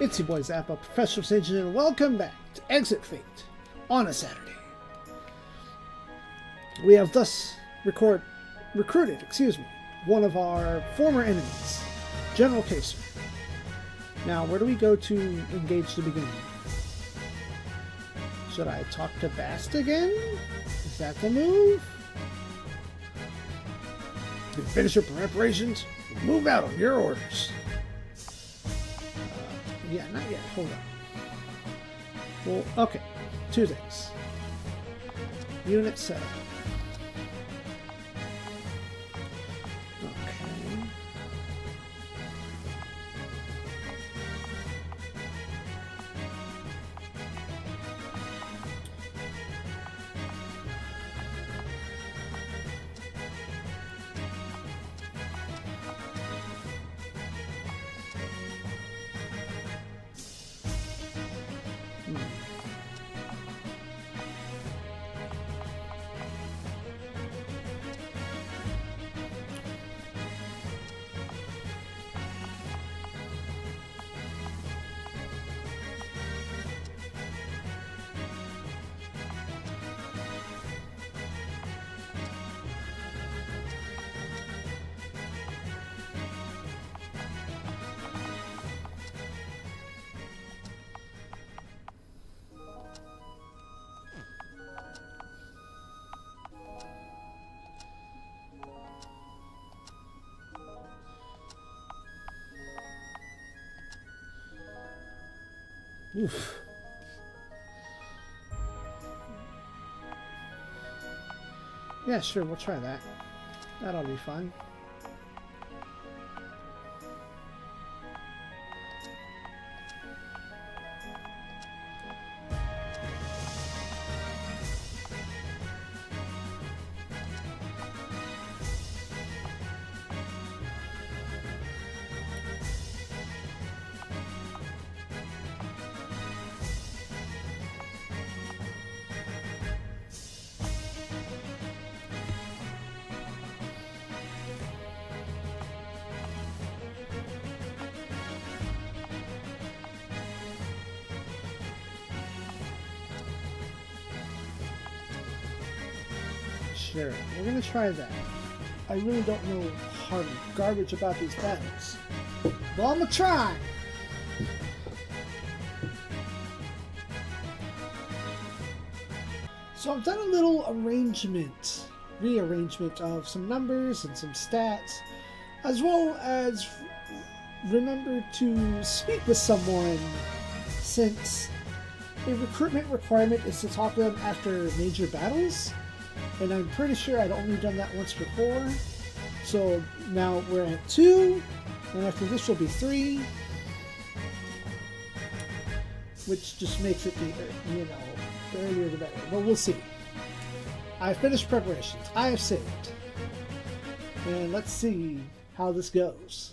It's your boy Zappa, Professional Sage, and welcome back to Exit Fate on a Saturday. We have thus recruited, one of our former enemies, General Caser. Now, where do we go to engage the beginning? Should I talk to Bast again? Is that the move? You finish your preparations, move out on your orders. Yeah, not yet. Hold on. Well, okay. 2 things. Unit setup. Okay. Oof. Yeah, sure, we'll try that. That'll be fun. Sure, we're gonna try that. I really don't know hardly garbage about these battles, but I'm gonna try. So I've done a little rearrangement of some numbers and some stats, as well as remember to speak with someone, since a recruitment requirement is to talk to them after major battles. And I'm pretty sure I'd only done that once before. So now we're at 2, and after this will be 3. Which just makes it the earlier the better. But we'll see. I finished preparations. I have saved. And let's see how this goes.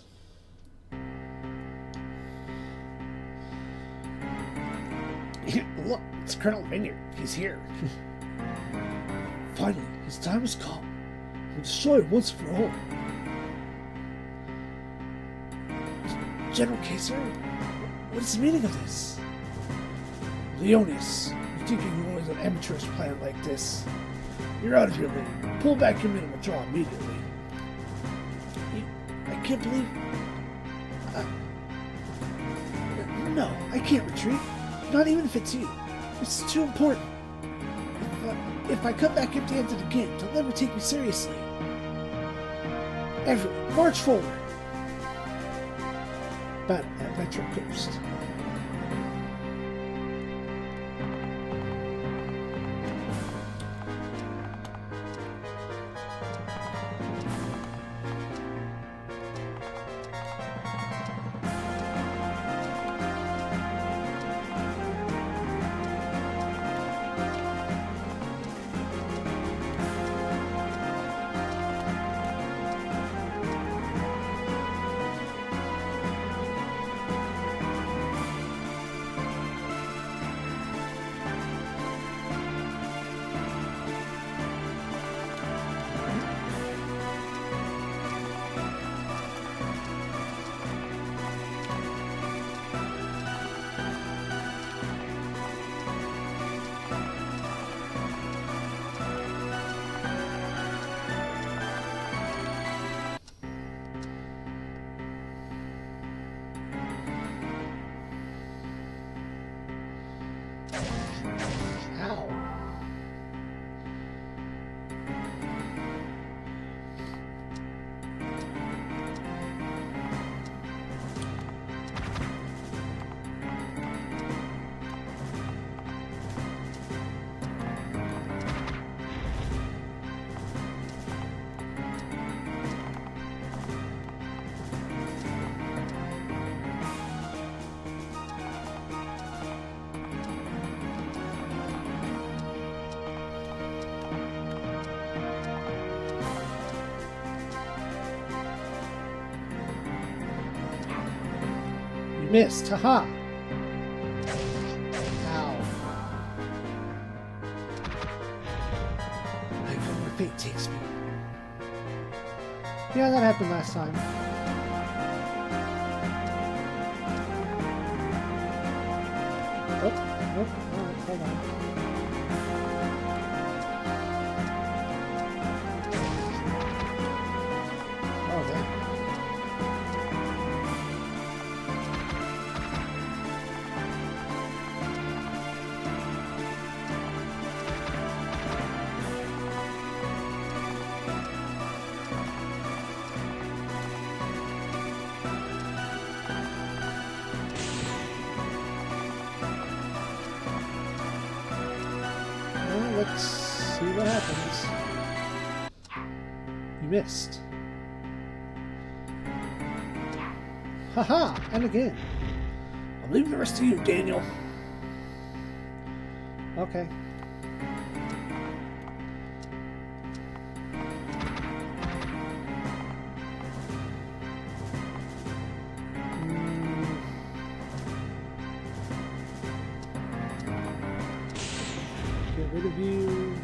Look, it's Colonel Vineyard. He's here. Finally, his time has come. We'll destroy it once for all. General Caser? What is the meaning of this? Leonis, you think you can always an amateur's plan like this? You're out of your league. Pull back your minimal jaw immediately. I can't believe... no, I can't retreat. Not even if it's you. It's too important. If I come back empty-handed again, they'll never take me seriously. Everyone, march forward. Battle at Retro Coast. You missed. Haha. Ow. I go where fate takes me. Yeah, that happened last time. Oh, alright, hold on. Oh, damn. Let's see what happens. You missed. Haha! And again. I'm leaving the rest to you, Daniel. Okay. Get rid of you.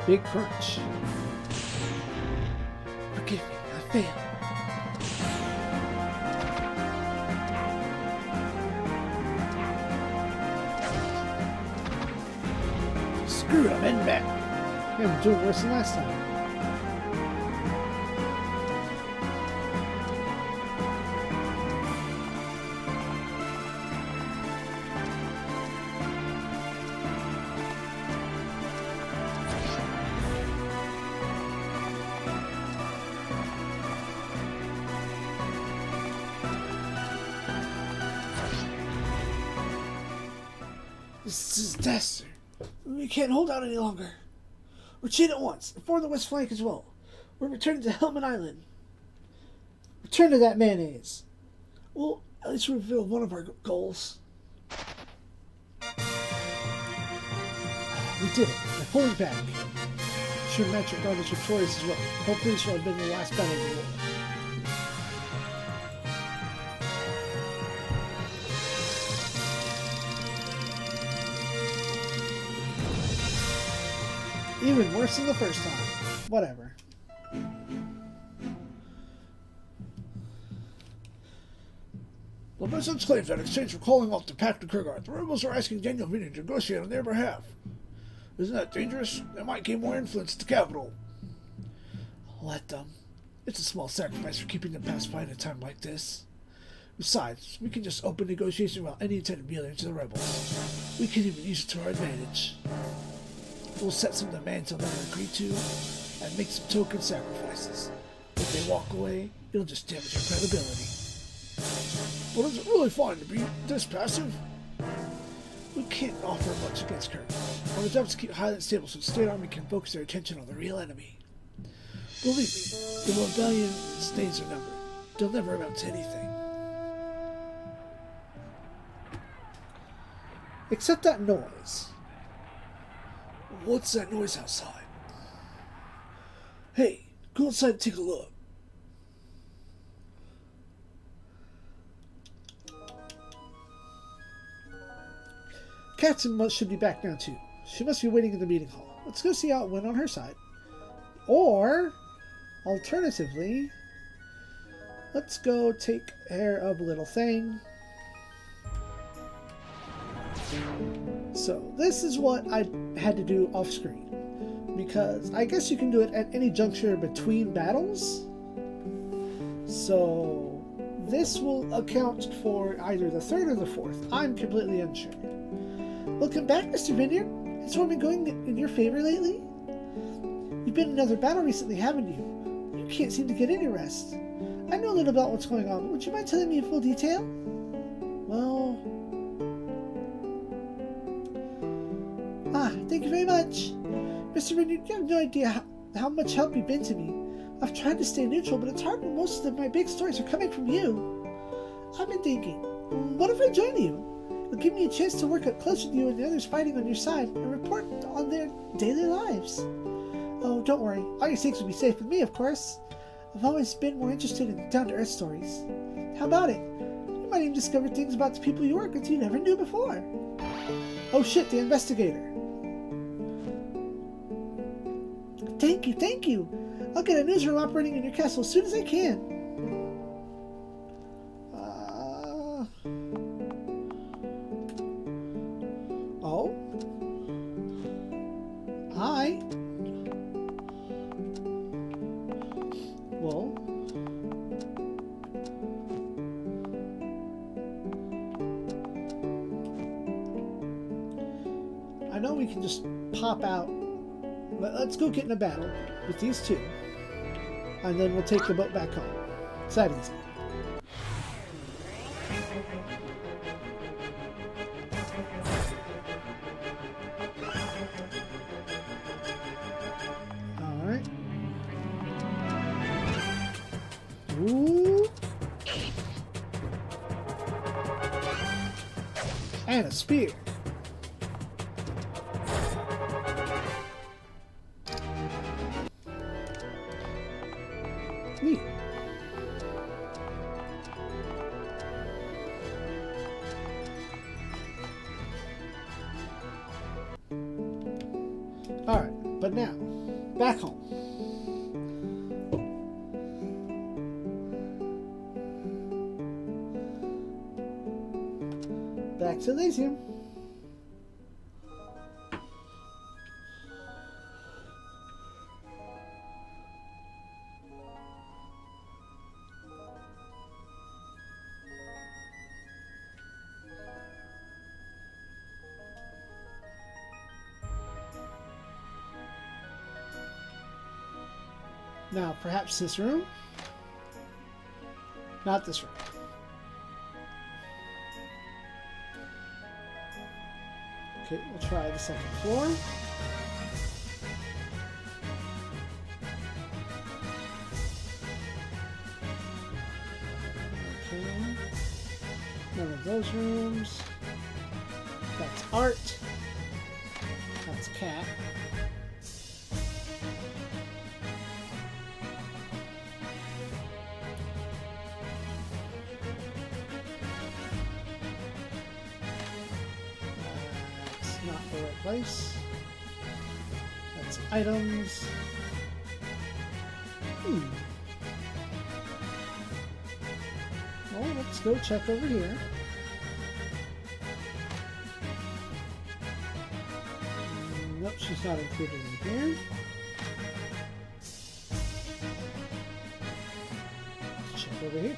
Big crunch. Forgive me, I failed. Screw it, I'm in back. Yeah, we're doing worse than last time. This is a disaster. We can't hold out any longer. Retreat at once, and form the west flank as well. We're returning to Helmet Island. Return to that mayonnaise. Well, at least we fulfilled one of our goals. We did it. We're pulling back. Sure, Magic Guard is victorious as well. Hopefully this will have been the last battle of the war. Even worse than the first time. Whatever. The Blizzards claims that in exchange for calling off the Pact of Kurgard, the rebels are asking Daniel Vinny to negotiate on their behalf. Isn't that dangerous? They might gain more influence at the capital. Let them. It's a small sacrifice for keeping them pacified at a time like this. Besides, we can just open negotiations without any intent of yielding to the rebels. We can even use it to our advantage. We'll set some demands on them to agree to, and make some token sacrifices. If they walk away, it'll just damage your credibility. But is it really fine to be this passive? We can't offer much against Kirk. Our job is to keep Highland stable so the State Army can focus their attention on the real enemy. Believe me, the rebellion's days are numbered. They'll never amount to anything. Except that noise. What's that noise outside? Hey, go outside and take a look. Captain should be back now too. She must be waiting in the meeting hall. Let's go see how it went on her side. Or, alternatively, let's go take care of a little thing. So, this is what I had to do off screen. Because I guess you can do it at any juncture between battles. So, this will account for either the third or the fourth. I'm completely unsure. Welcome back, Mr. Vineyard. Has one been going in your favor lately? You've been in another battle recently, haven't you? You can't seem to get any rest. I know a little about what's going on, but would you mind telling me in full detail? Well... Thank you very much. Mr. Renew, you have no idea how much help you've been to me. I've tried to stay neutral, but it's hard when most of my big stories are coming from you. I've been thinking, what if I join you? It'll give me a chance to work up close with you and the others fighting on your side and report on their daily lives. Oh, don't worry. All your secrets will be safe with me, of course. I've always been more interested in down-to-earth stories. How about it? You might even discover things about the people you work with you never knew before. Oh shit, the investigator. Thank you, thank you. I'll get a newsroom operating in your castle as soon as I can. Oh? Hi. Well. I know we can just pop out, but let's go get in a battle with these two, and then we'll take the boat back home. It's that easy. Alright. Ooh. And a spear. Neat. Alright, but now, back home. Back to Elysium. Now, perhaps this room? Not this room. Okay, we'll try the second floor. Okay. None of those rooms. That's art. That's cat. Not the right place. That's items. Well, let's go check over here. Nope, she's not included in here. Let's check over here.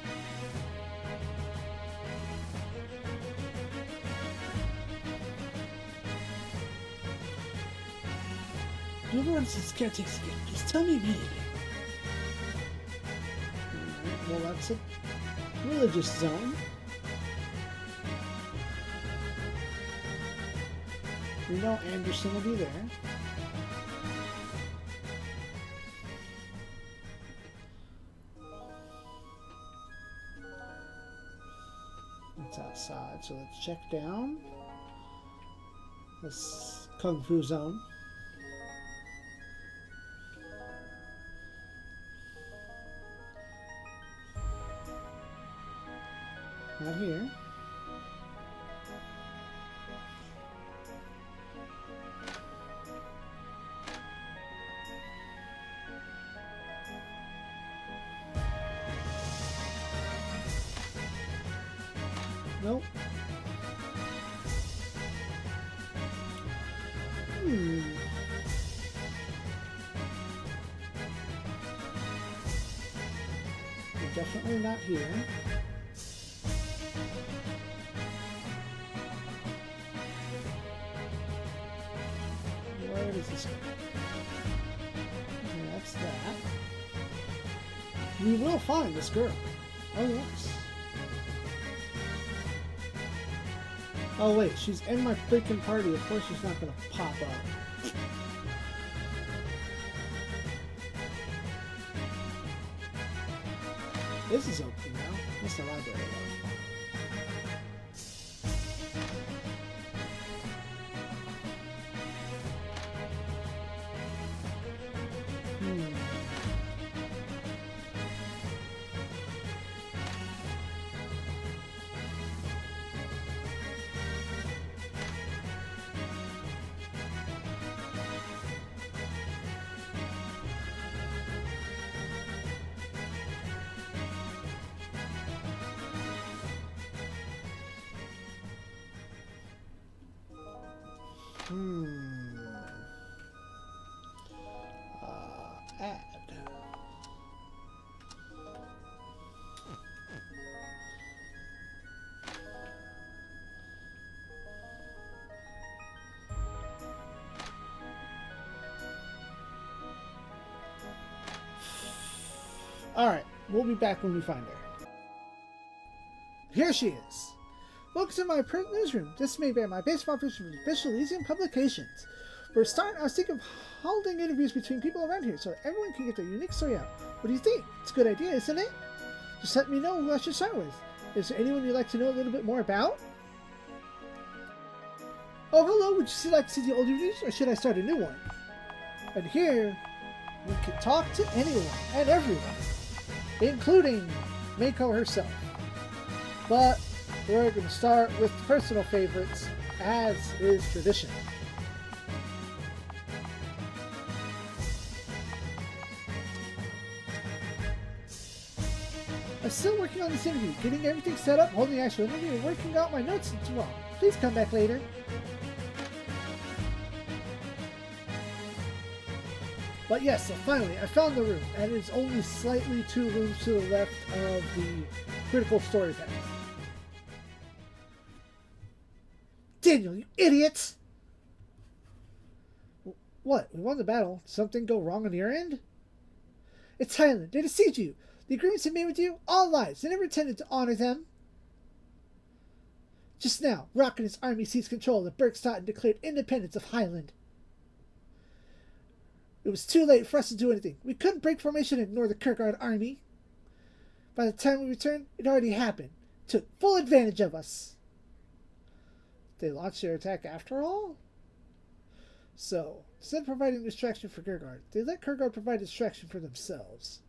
If you ever want to see Scaretakes again, please tell me immediately. Well, that's a religious zone. We know Anderson will be there. It's outside, so let's check down. This Kung Fu zone. Not here. Nope. We're definitely not here. Where does this go? Okay, that's that. We will find this girl. Oh, yes. Oh wait, she's in my freaking party. Of course she's not gonna pop up. This is open now. What's the library though? Add. Alright, we'll be back when we find her. Here she is. Welcome to my print newsroom. This may be my base of operation for official Elysium publications. For a start, I was thinking of holding interviews between people around here so everyone can get their unique story out. What do you think? It's a good idea, isn't it? Just let me know who I should start with. Is there anyone you'd like to know a little bit more about? Oh, hello. Would you like to see the old reviews, or should I start a new one? And here, we can talk to anyone and everyone, including Mako herself. But we're going to start with personal favorites, as is tradition. I'm still working on this interview, getting everything set up, holding the actual interview, and working out my notes tomorrow. Please come back later. But yes, so finally, I found the room, and it's only slightly 2 rooms to the left of the critical story path. Daniel, you idiots! What? We won the battle. Did something go wrong on your end? It's Highland. They deceived you. The agreements they made with you, all lies. They never intended to honor them. Just now, Rock and his army seized control of Bergstadt and declared independence of Highland. It was too late for us to do anything. We couldn't break formation and ignore the Kierkegaard army. By the time we returned, it already happened. Took full advantage of us. They launched their attack after all? So, instead of providing distraction for Kierkegaard, they let Kierkegaard provide distraction for themselves.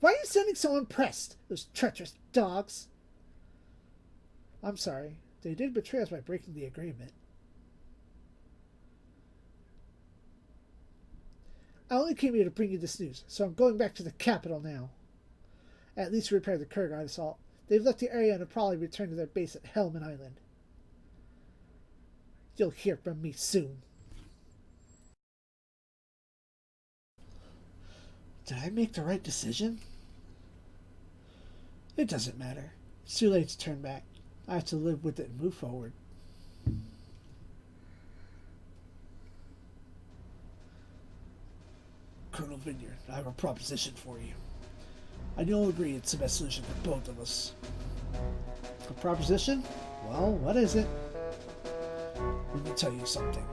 Why are you sounding so impressed, those treacherous dogs? I'm sorry. They did betray us by breaking the agreement. I only came here to bring you this news, so I'm going back to the capital now. At least repair the Kierkegaard assault. They've left the area and will probably return to their base at Hellman Island. You'll hear from me soon. Did I make the right decision? It doesn't matter. It's too late to turn back. I have to live with it and move forward. Colonel Vineyard, I have a proposition for you. I know you'll agree it's the best solution for both of us. A proposition? Well, what is it? Let me tell you something.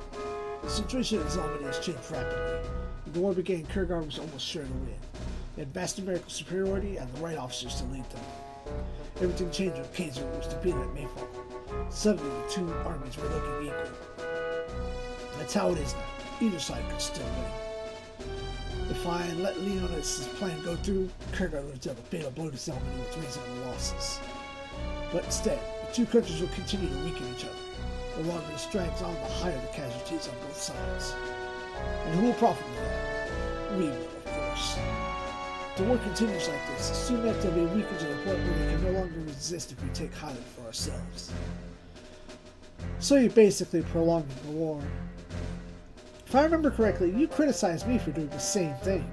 The situation in Zombies has changed rapidly. When the war began, Kierkegaard was almost sure to win. He had vast numerical superiority and the right officers to lead them. Everything changed when Kaiser was defeated at Mayfall. Suddenly, the 2 armies were looking equal. That's how it is now. Either side could still win. If I had let Leonis' plan go through, Kierkegaard would have dealt a fatal blow to Zelmany with reasonable losses. But instead, the 2 countries will continue to weaken each other. The longer this drags on, the higher the casualties on both sides. And who will profit from that? We will, of course. If the war continues like this, soon enough they'll be weakened to the point where we can no longer resist if we take Highland for ourselves. So you're basically prolonging the war. If I remember correctly, you criticized me for doing the same thing.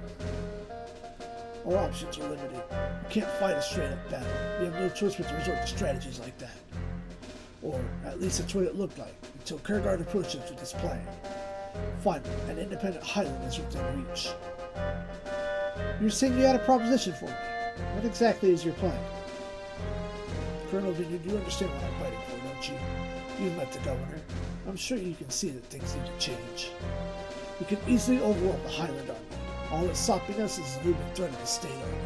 Our options are limited. We can't fight a straight-up battle. We have no choice but to resort to strategies like that. Or, at least that's what it looked like, until Kierkegaard approached us with his plan. Finally, an independent Highland is within reach. You're saying you had a proposition for me. What exactly is your plan? Colonel Vineyard, you understand what I'm fighting for, don't you? You've met the governor. I'm sure you can see that things need to change. We can easily overwhelm the Highland Army. All that's stopping us is the looming threat of the State Army.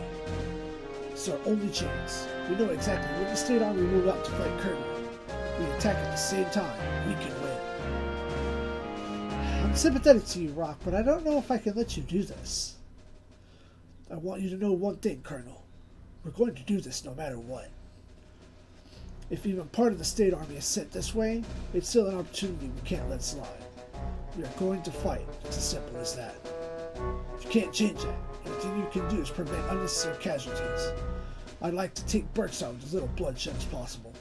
It's our only chance. We know exactly when the State Army move out to fight Colonel. We attack at the same time. We can win. I'm sympathetic to you, Rock, but I don't know if I can let you do this. I want you to know one thing, Colonel. We're going to do this no matter what. If even part of the State Army is sent this way, it's still an opportunity we can't let slide. We are going to fight. It's as simple as that. If you can't change that, anything you can do is prevent unnecessary casualties. I'd like to take Burks out with as little bloodshed as possible.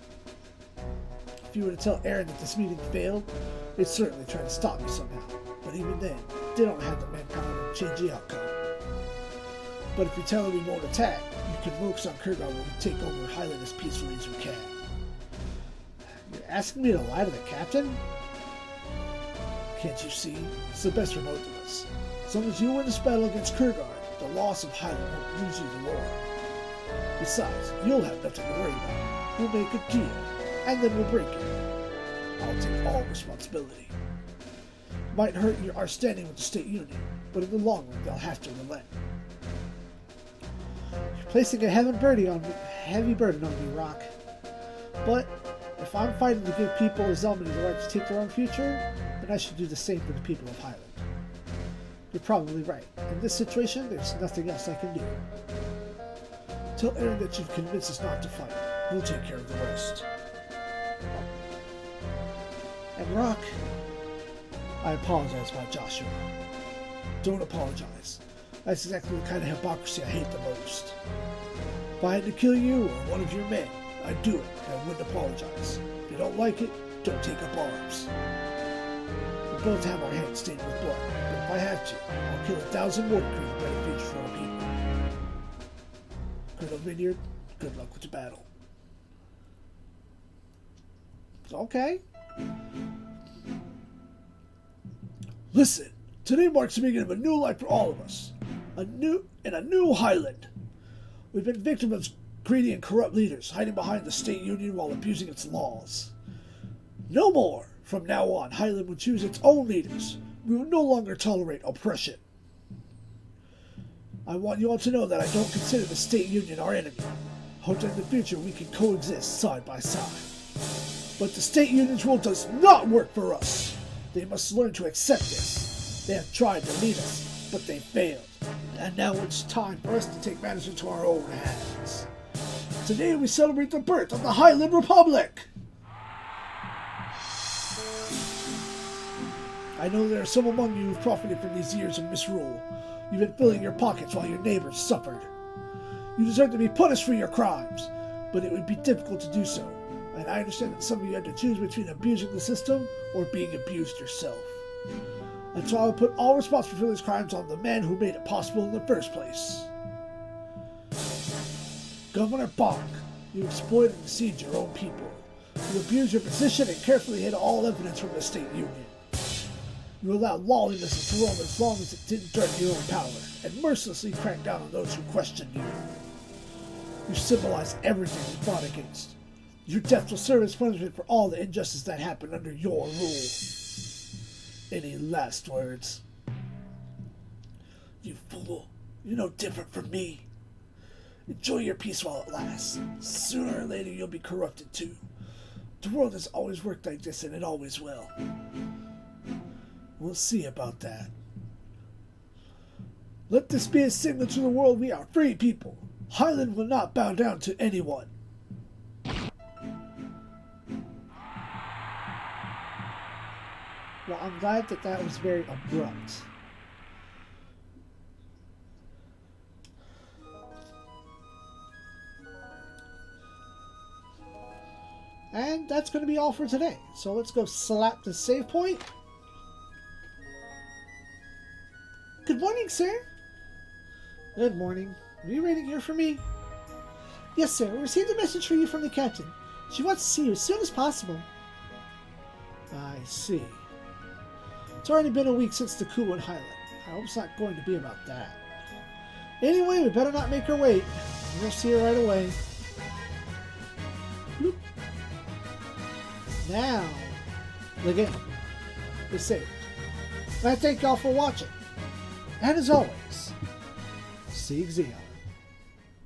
If you were to tell Aaron that this meeting failed, they'd certainly try to stop me somehow. But even then, they don't have the manpower to change the outcome. But if you tell her we won't attack, you can focus on Kurgar when we take over Highland as peacefully as we can. You're asking me to lie to the captain? Can't you see? It's the best for both of us. As long as you win this battle against Kurgar, the loss of Highland won't lose you the war. Besides, you'll have nothing to worry about. We'll make a deal, and then we'll break it. I'll take all responsibility. It might hurt our standing with the State Union, but in the long run, they'll have to relent. You're placing a heavy burden on me, Rock. But if I'm fighting to give people of Zelmany the right to take their own future, then I should do the same for the people of Highland. You're probably right. In this situation, there's nothing else I can do. Tell Aaron that you've convinced us not to fight. We'll take care of the rest. And Rock, I apologize about Joshua. Don't apologize. That's exactly the kind of hypocrisy I hate the most. If I had to kill you or one of your men, I'd do it, and I wouldn't apologize. If you don't like it, don't take up arms. We both have our hands stained with blood, but if I have to, I'll kill 1,000 more to create a better future for our people. Colonel Vineyard, good luck with the battle. Okay. Listen, today marks the beginning of a new life for all of us. A new Highland. We've been victims of greedy and corrupt leaders hiding behind the State Union while abusing its laws. No more. From now on, Highland will choose its own leaders. We will no longer tolerate oppression. I want you all to know that I don't consider the State Union our enemy. I hope that in the future we can coexist side by side. But the State Union's rule does not work for us. They must learn to accept this. They have tried to lead us, but they failed. And now it's time for us to take matters into our own hands. Today we celebrate the birth of the Highland Republic! I know there are some among you who've profited from these years of misrule. You've been filling your pockets while your neighbors suffered. You deserve to be punished for your crimes, but it would be difficult to do so. And I understand that some of you had to choose between abusing the system or being abused yourself. And so I will put all responsibility for these crimes on the man who made it possible in the first place. Governor Bonk, you exploited and deceived your own people. You abused your position and carefully hid all evidence from the State Union. You allowed lawlessness to roam as long as it didn't threaten your own power, and mercilessly cracked down on those who questioned you. You symbolized everything you fought against. Your death will serve as punishment for all the injustice that happened under your rule. Any last words? You fool. You're no different from me. Enjoy your peace while it lasts. Sooner or later you'll be corrupted too. The world has always worked like this, and it always will. We'll see about that. Let this be a signal to the world we are free people. Highland will not bow down to anyone. Well, I'm glad that that was very abrupt. And that's going to be all for today. So let's go slap the save point. Good morning, sir. Good morning. Are you waiting here for me? Yes, sir. We received a message for you from the captain. She wants to see you as soon as possible. I see. It's already been a week since the coup in Highland. I hope it's not going to be about that. Anyway, we better not make her wait. We'll see her right away. Now, the game is saved. And I thank y'all for watching. And as always, SIEG ZEON.